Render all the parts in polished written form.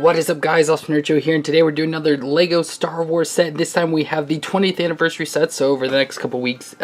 What is up, guys? FallenRedZeo here, and today we're doing another Lego Star Wars set. This time we have the 20th anniversary set, so over the next couple weeks,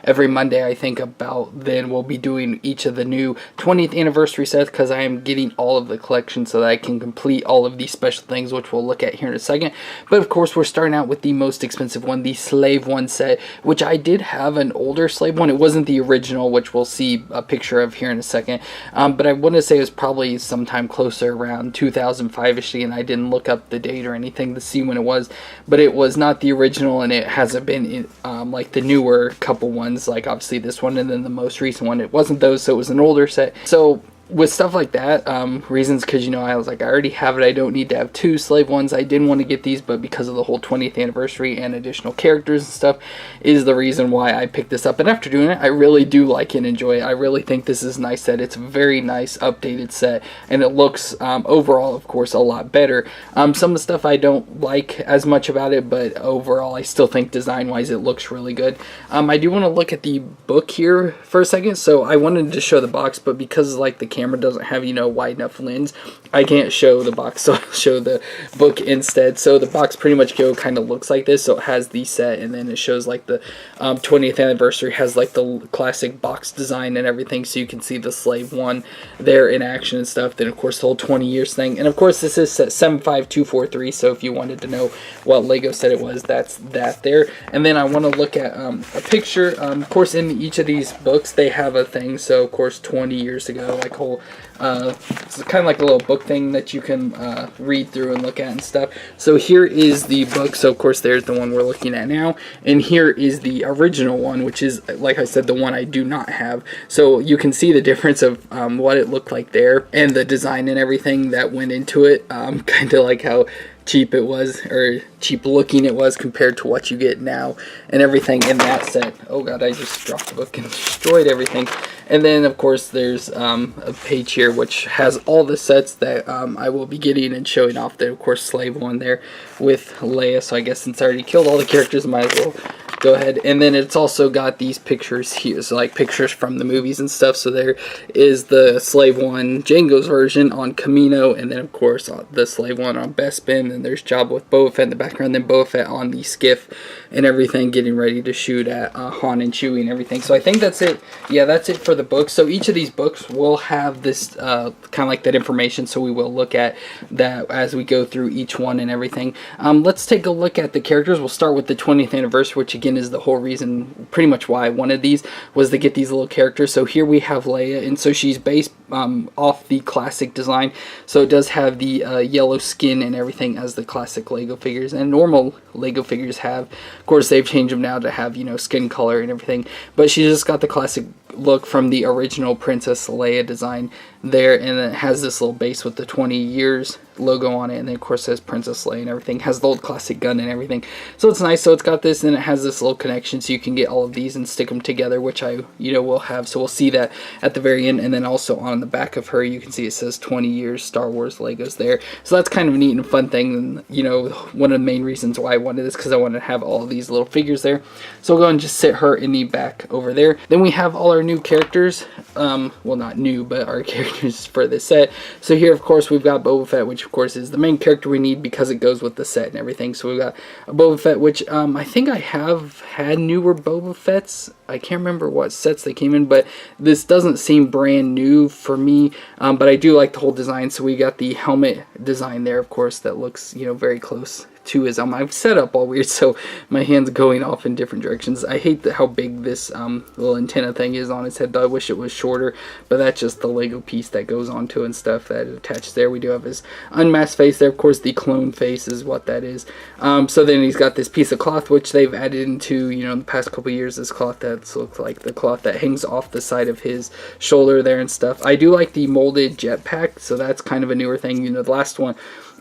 every Monday I think about then we'll be doing each of the new 20th anniversary sets, because I am getting all of the collection so that I can complete all of these special things, which we'll look at here in a second. But of course we're starting out with the most expensive one, the Slave One set, which I did have an older Slave One. It wasn't the original, which we'll see a picture of here in a second, but I want to say it was probably sometime closer around 2005ish, and I didn't look up the date or anything to see when it was, but it was not the original, and it hasn't been in, like the newer couple ones, like obviously this one and then the most recent one. It wasn't those, so it was an older set. So with stuff like that, reasons, because, you know, I was like, I already have it, I don't need to have two Slave Ones. I didn't want to get these, but because of the whole 20th anniversary and additional characters and stuff is the reason why I picked this up. And after doing it, I really do like and enjoy it. I really think this is a nice set. It's a very nice updated set, and it looks overall, of course, a lot better. Some of the stuff I don't like as much about it, but overall I still think design wise it looks really good. I do want to look at the book here for a second. So I wanted to show the box, but because like the camera doesn't have, you know, wide enough lens, I can't show the box, so I'll show the book instead. So the box pretty much kind of looks like this. So it has the set, and then it shows like the 20th anniversary, has like the classic box design and everything, so you can see the Slave One there in action and stuff. Then of course the whole 20 years thing, and of course this is set 75243, so if you wanted to know what Lego set it was, that's that there. And then I want to look at a picture. Of course in each of these books they have a thing, so of course 20 years ago, like whole it's kind of like a little book thing that you can read through and look at and stuff. So here is the book. So of course there's the one we're looking at now, and here is the original one, which is, like I said, the one I do not have. So you can see the difference of what it looked like there and the design and everything that went into it, kind of like how cheap it was, or cheap looking it was, compared to what you get now and everything in that set. Oh god, I just dropped the book and destroyed everything. And then of course there's a page here which has all the sets that I will be getting and showing off. There of course Slave One there with Leia, so I guess since I already killed all the characters, I might as well go ahead. And then it's also got these pictures here, so like pictures from the movies and stuff. So there is the Slave One Jango's version on Kamino, and then of course the Slave One on Bespin, and there's Jabba with Boba Fett in the background, then Boba Fett on the skiff and everything, getting ready to shoot at Han and Chewie and everything. So I think that's it. Yeah, that's it for the books. So each of these books will have this kind of like that information, so we will look at that as we go through each one and everything. Let's take a look at the characters. We'll start with the 20th anniversary, which again is the whole reason, pretty much why I wanted these, was to get these little characters. So here we have Leia, and so she's based off the classic design, so it does have the yellow skin and everything as the classic Lego figures, and normal Lego figures have. Of course they've changed them now to have, you know, skin color and everything, but she just got the classic look from the original Princess Leia design there, and it has this little base with the 20 years logo on it, and then of course says Princess Leia and everything, has the old classic gun and everything, so it's nice. So it's got this, and it has this little connection, so you can get all of these and stick them together, which I, you know, will have. So we'll see that at the very end. And then also on the back of her you can see it says 20 years Star Wars Legos there, so that's kind of a neat and fun thing. And you know, one of the main reasons why I wanted this, because I wanted to have all of these little figures there. So we'll go and just sit her in the back over there. Then we have all our new characters, well, not new, but our characters for this set. So here of course we've got Boba Fett, which of course is the main character we need because it goes with the set and everything. So we've got a Boba Fett, which I think I have had newer Boba Fetts. I can't remember what sets they came in, but this doesn't seem brand new for me, but I do like the whole design. So we got the helmet design there, of course, that looks, you know, very close to his I've set up all weird, so my hand's going off in different directions. I hate how big this little antenna thing is on his head, though. I wish it was shorter, but that's just the Lego piece that goes onto it and stuff that it attaches there. We do have his unmasked face there. Of course, the clone face is what that is. So then he's got this piece of cloth, which they've added into, you know, in the past couple years, this cloth that looks like the cloth that hangs off the side of his shoulder there and stuff. I do like the molded jetpack, so that's kind of a newer thing. You know, the last one,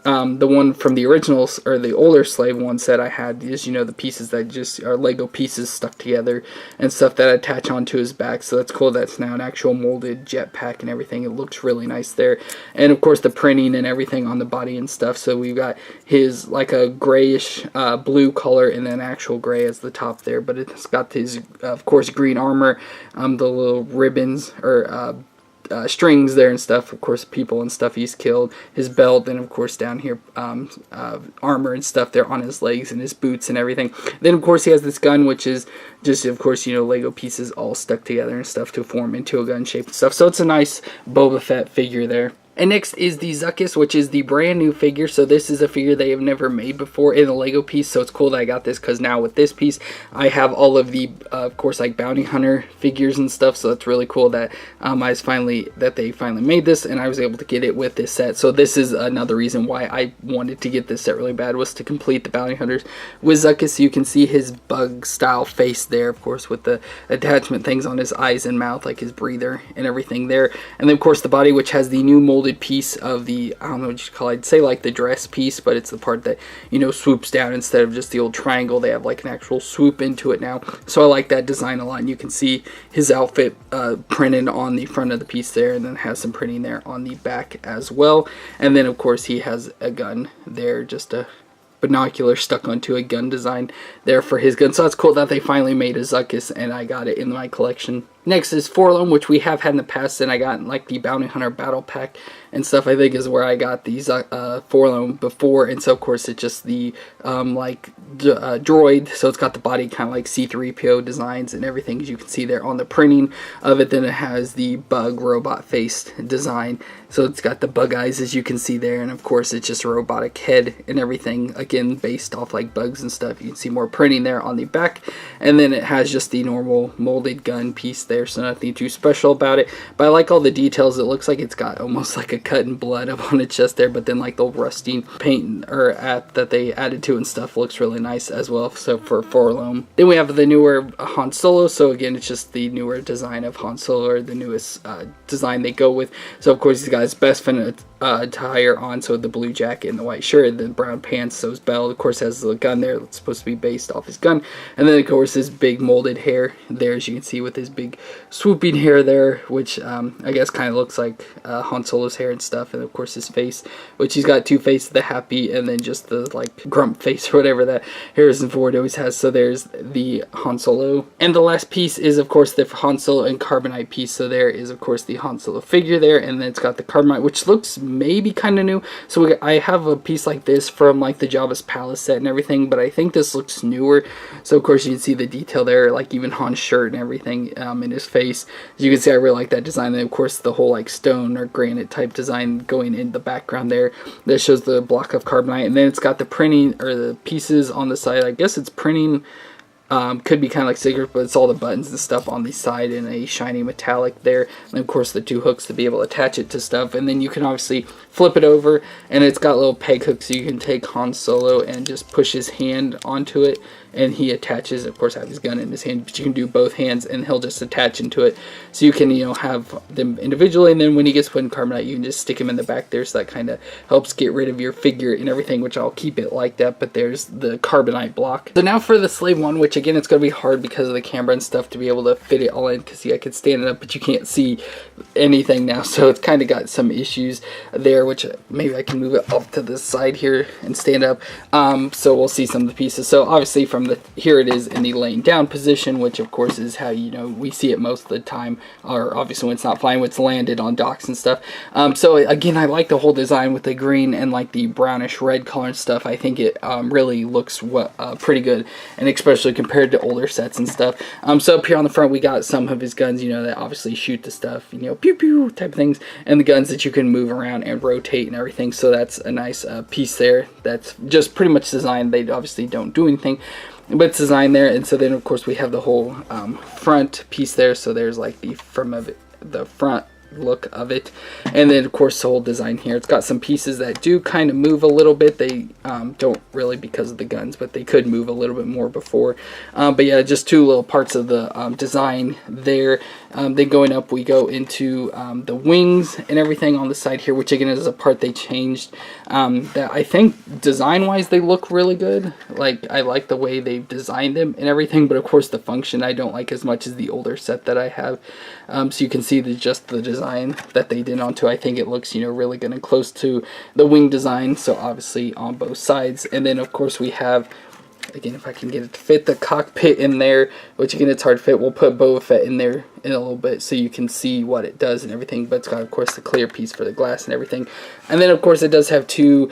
the one from the originals, or the older Slave One set I had, is, you know, the pieces that just are Lego pieces stuck together and stuff that attach onto his back. So that's cool. That's now an actual molded jetpack and everything. It looks really nice there. And of course the printing and everything on the body and stuff. So we've got his like a grayish blue color, and then actual gray as the top there. But it's got his, of course, green armor, the little ribbons, or strings there and stuff, of course people and stuff he's killed, his belt, and of course down here armor and stuff there on his legs and his boots and everything. Then of course he has this gun, which is just of course, you know, Lego pieces all stuck together and stuff to form into a gun shape and stuff. So it's a nice Boba Fett figure there. And next is the Zuckuss, which is the brand new figure. So this is a figure they have never made before in a Lego piece. So it's cool that I got this, because now with this piece, I have all of the, of course, like bounty hunter figures and stuff. So that's really cool that they finally made this, and I was able to get it with this set. So this is another reason why I wanted to get this set really bad, was to complete the bounty hunters with Zuckuss. You can see his bug style face there, of course, with the attachment things on his eyes and mouth, like his breather and everything there. And then of course the body, which has the new molded piece of the, I don't know what you call it, I'd say like the dress piece, but it's the part that, you know, swoops down instead of just the old triangle. They have like an actual swoop into it now, so I like that design a lot. And you can see his outfit printed on the front of the piece there, and then has some printing there on the back as well. And then of course he has a gun there, just a binocular stuck onto a gun design there for his gun. So that's cool that they finally made a Zuckuss, and I got it in my collection. Next is Forlone, which we have had in the past, and I got in like the Bounty Hunter Battle Pack and stuff, I think is where I got these Forlone before. And so of course it's just the droid, so it's got the body kind of like C-3PO designs and everything, as you can see there on the printing of it. Then it has the bug robot faced design, so it's got the bug eyes, as you can see there, and of course it's just a robotic head and everything, again based off like bugs and stuff. You can see more printing there on the back, and then it has just the normal molded gun piece there, so nothing too special about it. But I like all the details. It looks like it's got almost like a cut in blood up on its chest there, but then like the rusting paint that they added to and stuff looks really nice as well. So for Forlone, then we have the newer Han Solo. So again, it's just the newer design of Han Solo, or the newest design they go with. So of course he's got his best friend attire on, so the blue jacket and the white shirt, the brown pants, so his belt of course has the gun there that's supposed to be based off his gun, and then of course his big molded hair there, as you can see, with his big swooping hair there, which I guess kind of looks like Han Solo's hair and stuff. And of course his face, which he's got two faces, the happy and then just the like grump face or whatever that Harrison Ford always has. So there's the Han Solo, and the last piece is of course the Han Solo and Carbonite piece. So there is of course the Han Solo figure there, and then it's got the Carbonite, which looks maybe kind of new. So I have a piece like this from like the Jabba's Palace set and everything, but I think this looks newer. So of course you can see the detail there, like even Han's shirt and everything in his face. As you can see, I really like that design. And of course the whole like stone or granite type design going in the background there that shows the block of Carbonite. And then it's got the printing, or the pieces on the side. I guess it's printing. Could be kind of like cigarettes, but it's all the buttons and stuff on the side in a shiny metallic there. And of course the two hooks to be able to attach it to stuff. And then you can obviously flip it over, and it's got little peg hooks, so you can take Han Solo and just push his hand onto it, and he attaches, of course, have his gun in his hand, but you can do both hands and he'll just attach into it. So you can, you know, have them individually, and then when he gets put in Carbonite, you can just stick him in the back there. So that kind of helps get rid of your figure and everything, which I'll keep it like that. But there's the Carbonite block. So now for the slave one, which again, it's going to be hard because of the camera and stuff to be able to fit it all in, because see, I could stand it up, but you can't see anything now. So it's kind of got some issues there, which maybe I can move it up to the side here and stand up. So we'll see some of the pieces. So obviously from here it is in the laying down position, which of course is how, you know, we see it most of the time, or obviously when it's not flying, when it's landed on docks and stuff. So again, I like the whole design with the green and like the brownish red color and stuff. I think it really looks pretty good, and especially compared to older sets and stuff. So up here on the front we got some of his guns, you know, that obviously shoot the stuff, you know, pew pew type of things, and the guns that you can move around and rotate and everything. So that's a nice piece there. That's just pretty much designed. They obviously don't do anything, but it's designed there. And so then of course we have the whole front piece there. So there's like the front look of it, and then of course the whole design here. It's got some pieces that do kind of move a little bit. They don't really because of the guns, but they could move a little bit more before. But yeah, just two little parts of the design there. Then going up, we go into the wings and everything on the side here, which again is a part they changed, that I think design wise they look really good. Like, I like the way they've designed them and everything, but of course the function I don't like as much as the older set that I have. So you can see just the design that they did onto. I think it looks, you know, really good and close to the wing design, so obviously on both sides. And then of course we have again, if I can get it to fit the cockpit in there, which again it's hard to fit, we'll put Boba Fett in there in a little bit so you can see what it does and everything. But it's got, of course, the clear piece for the glass and everything. And then, of course, it does have two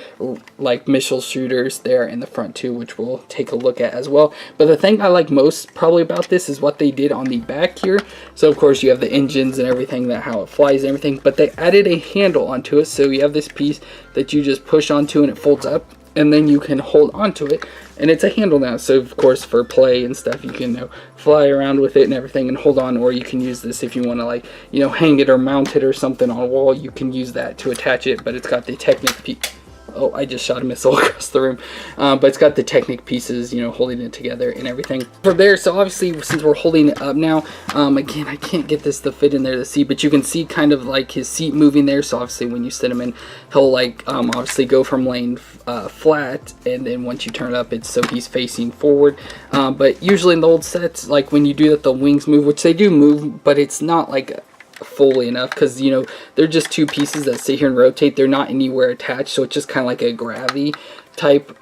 like missile shooters there in the front too, which we'll take a look at as well. But the thing I like most probably about this is what they did on the back here. So of course you have the engines and everything, that how it flies and everything, but they added a handle onto it. So you have this piece that you just push onto and it folds up, and then you can hold onto it, and it's a handle now. So of course for play and stuff, you can fly around with it and everything and hold on, or you can use this if you want to, like, hang it or mount it or something on a wall. You can use that to attach it, but it's got the Technic piece. Oh, I just shot a missile across the room. But it's got the Technic pieces, holding it together and everything. From there, so obviously, since we're holding it up now, again, I can't get this to fit in there, the seat, but you can see kind of like his seat moving there. So obviously, when you sit him in, he'll like obviously go from laying flat, and then once you turn it up, it's so he's facing forward. But usually in the old sets, like when you do that, the wings move, which they do move, but it's not like fully enough, because they're just two pieces that sit here and rotate. They're not anywhere attached, so it's just kind of like a gravity type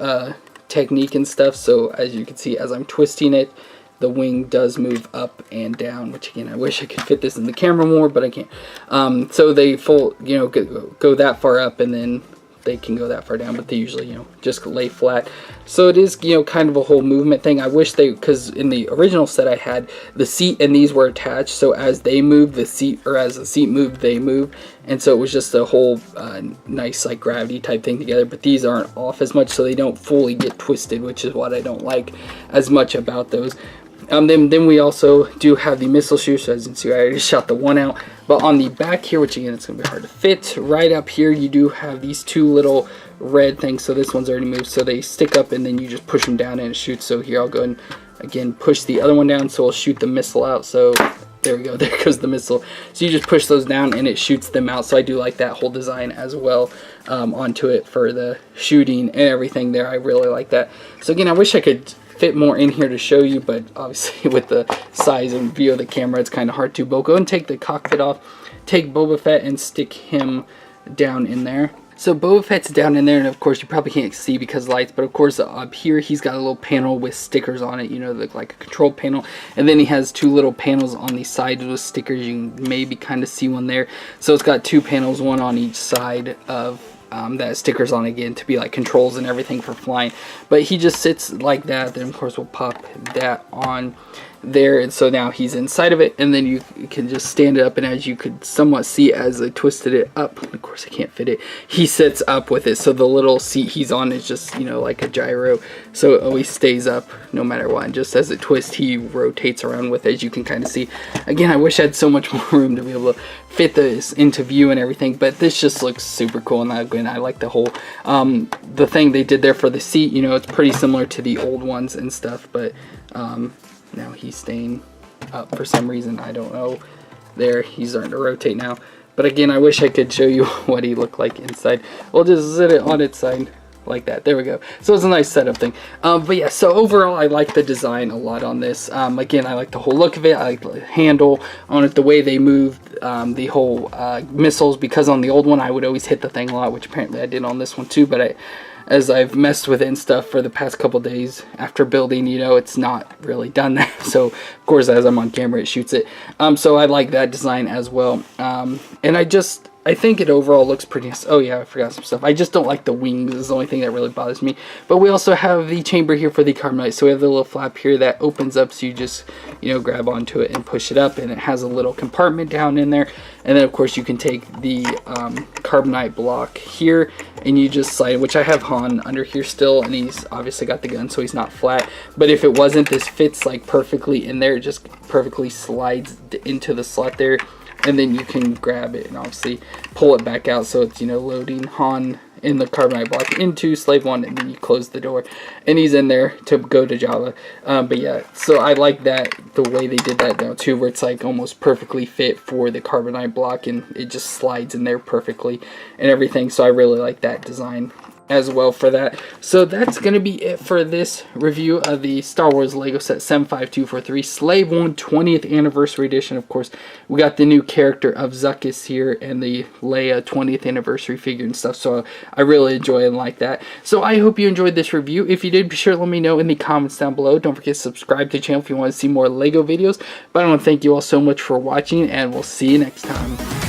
technique and stuff. So as you can see, as I'm twisting it, the wing does move up and down, which again, I wish I could fit this in the camera more, but I can't. So they go that far up, and then they can go that far down, but they usually just lay flat. So it is kind of a whole movement thing. I wish because in the original set I had the seat and these were attached, so as they move, the seat, or as the seat moved, they move, and so it was just a whole nice like gravity type thing together. But these aren't off as much, so they don't fully get twisted, which is what I don't like as much about those. Then we also do have the missile shoot. So as you can see, I already shot the one out. But on the back here, which again, it's going to be hard to fit, right up here, you do have these two little red things. So this one's already moved. So they stick up, and then you just push them down and it shoots. So here, I'll go and again push the other one down. So I'll shoot the missile out. So there we go. There goes the missile. So you just push those down and it shoots them out. So I do like that whole design as well onto it for the shooting and everything there. I really like that. So again, I wish I could fit more in here to show you, but obviously with the size and view of the camera, it's kind of hard to. But go and take the cockpit off, take Boba Fett and stick him down in there. So Boba Fett's down in there, and of course you probably can't see because of lights, but of course up here he's got a little panel with stickers on it, look like a control panel, and then he has two little panels on the side with stickers. You can maybe kind of see one there. So it's got two panels, one on each side of that stickers on, again, to be like controls and everything for flying. But he just sits like that. Then of course we'll pop that on there, and so now he's inside of it, and then you can just stand it up, and as you could somewhat see as I twisted it up, of course I can't fit it, he sits up with it. So the little seat he's on is just like a gyro, so it always stays up no matter what, and just as it twists, he rotates around with it, as you can kind of see. Again, I wish I had so much more room to be able to fit this into view and everything, but this just looks super cool. And again, I like the whole the thing they did there for the seat. It's pretty similar to the old ones and stuff, but now he's staying up for some reason. I don't know. There, he's starting to rotate now. But again, I wish I could show you what he looked like inside. We'll just sit it on its side like that. There we go. So it's a nice setup thing. But yeah, so overall, I like the design a lot on this. Again, I like the whole look of it. I like the handle on it, the way they moved the whole missiles, because on the old one, I would always hit the thing a lot, which apparently I did on this one too. But as I've messed with it and stuff for the past couple days after building, it's not really done that. So of course, as I'm on camera, it shoots it. So I like that design as well. And I think it overall looks pretty nice. Oh yeah, I forgot some stuff. I just don't like the wings. Is the only thing that really bothers me. But we also have the chamber here for the carbonite. So we have the little flap here that opens up, so you just grab onto it and push it up, and it has a little compartment down in there. And then of course you can take the carbonite block here and you just slide it, which I have Han under here still, and he's obviously got the gun, so he's not flat. But if it wasn't, this fits like perfectly in there. It just perfectly slides into the slot there. And then you can grab it and obviously pull it back out, so it's loading Han in the carbonite block into slave one, and then you close the door and he's in there to go to Java. But yeah, so I like that, the way they did that now too, where it's like almost perfectly fit for the carbonite block, and it just slides in there perfectly and everything. So I really like that design. as well for that. So that's going to be it for this review of the Star Wars Lego set 75243 Slave One 20th Anniversary Edition. Of course, we got the new character of Zuckuss here and the Leia 20th Anniversary figure and stuff, so I really enjoy and like that. So I hope you enjoyed this review. If you did, be sure to let me know in the comments down below. Don't forget to subscribe to the channel if you want to see more Lego videos. But I want to thank you all so much for watching, and we'll see you next time.